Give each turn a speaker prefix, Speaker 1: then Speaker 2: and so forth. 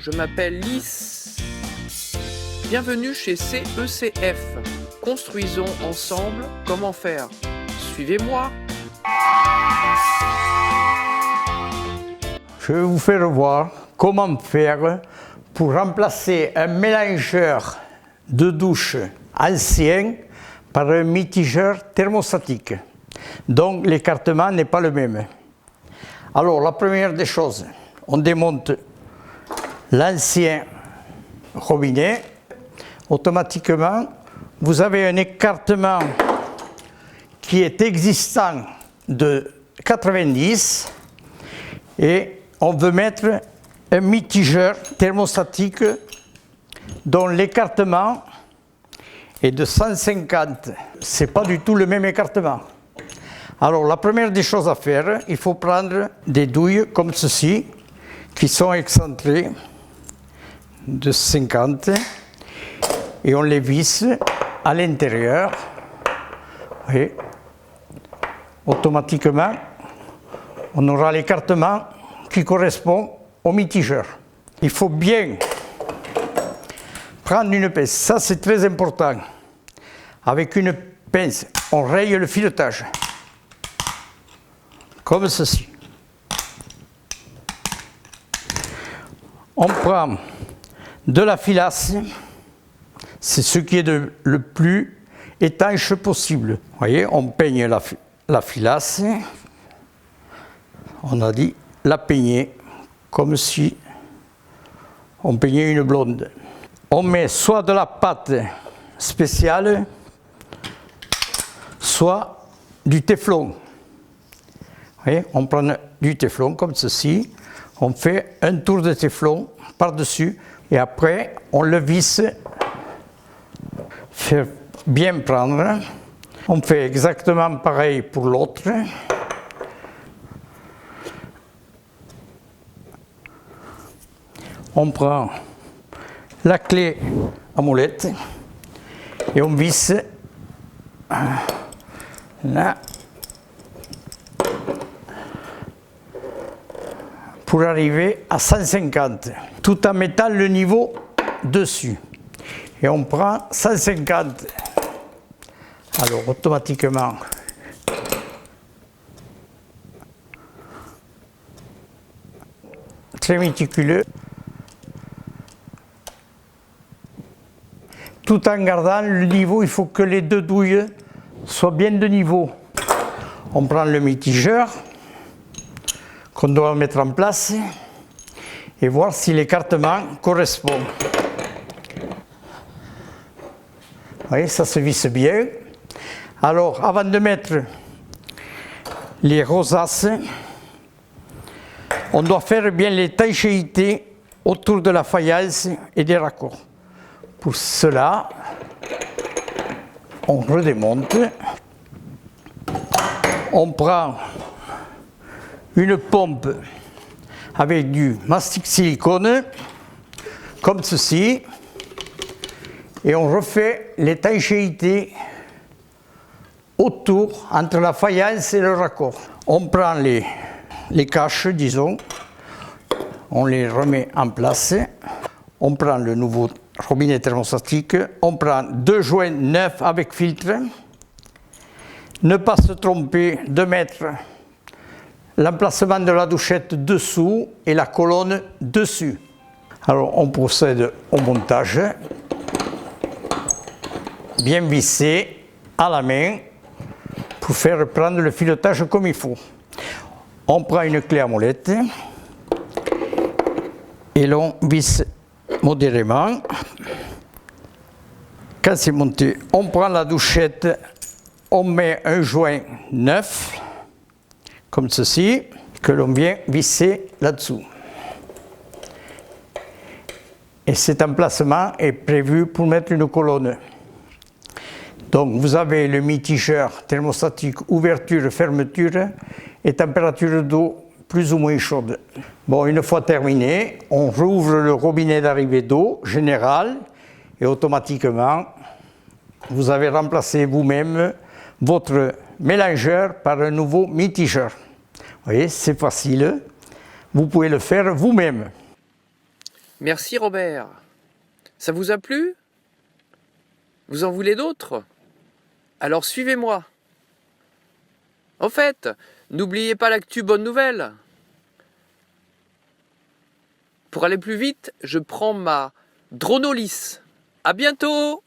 Speaker 1: je m'appelle Lys. Bienvenue chez CECF. Construisons ensemble comment faire. Suivez-moi.
Speaker 2: Je vais vous faire voir comment faire pour remplacer un mélangeur de douche ancien par un mitigeur thermostatique. Donc l'écartement n'est pas le même. Alors la première des choses, on démonte l'ancien robinet. Automatiquement, vous avez un écartement qui est existant de 90 et on veut mettre un mitigeur thermostatique dont l'écartement est de 150. Ce n'est pas du tout le même écartement. Alors la première des choses à faire, il faut prendre des douilles comme ceci, qui sont excentrées de 50 et on les visse à l'intérieur. Et automatiquement, on aura l'écartement qui correspond au mitigeur. Il faut bien prendre une pince, ça c'est très important. Avec une pince, on raye le filetage, comme ceci. On prend de la filasse, c'est ce qui est le plus étanche possible. Vous voyez, on peigne la filasse, on a dit la peigner, comme si on peignait une blonde. On met soit de la pâte spéciale, soit du téflon. Vous voyez, on prend du téflon comme ceci, on fait un tour de téflon par-dessus et après on le visse, fait bien prendre. On fait exactement pareil pour l'autre. On prend la clé à molette et on visse là pour arriver à 150 tout en mettant le niveau dessus. Et on prend 150. Alors automatiquement, très méticuleux, tout en gardant le niveau. Il faut que les deux douilles soient bien de niveau. On prend le mitigeur qu'on doit mettre en place et voir si l'écartement correspond. Vous voyez, ça se visse bien. Alors, avant de mettre les rosaces, on doit faire bien l'étanchéité autour de la faïence et des raccords. Pour cela, on redémonte, on prend une pompe avec du mastic silicone, comme ceci, et on refait l'étanchéité autour, entre la faïence et le raccord. On prend les caches, disons, on les remet en place, on prend le nouveau robinet thermostatique, on prend deux joints neufs avec filtre, ne pas se tromper de mettre l'emplacement de la douchette dessous et la colonne dessus. Alors on procède au montage, bien vissé à la main pour faire prendre le filetage comme il faut. On prend une clé à molette et l'on visse modérément. Quand c'est monté, on prend la douchette, on met un joint neuf, comme ceci, que l'on vient visser là-dessous. Et cet emplacement est prévu pour mettre une colonne. Donc vous avez le mitigeur thermostatique ouverture-fermeture et température d'eau plus ou moins chaude. Bon, une fois terminé, on rouvre le robinet d'arrivée d'eau général et automatiquement, vous avez remplacé vous-même votre mélangeur par un nouveau mitigeur. Vous voyez, c'est facile. Vous pouvez le faire vous-même.
Speaker 1: Merci Robert. Ça vous a plu? Vous en voulez d'autres? Alors suivez-moi. Au fait, n'oubliez pas l'actu bonne nouvelle. Pour aller plus vite, je prends ma Dronolis. À bientôt!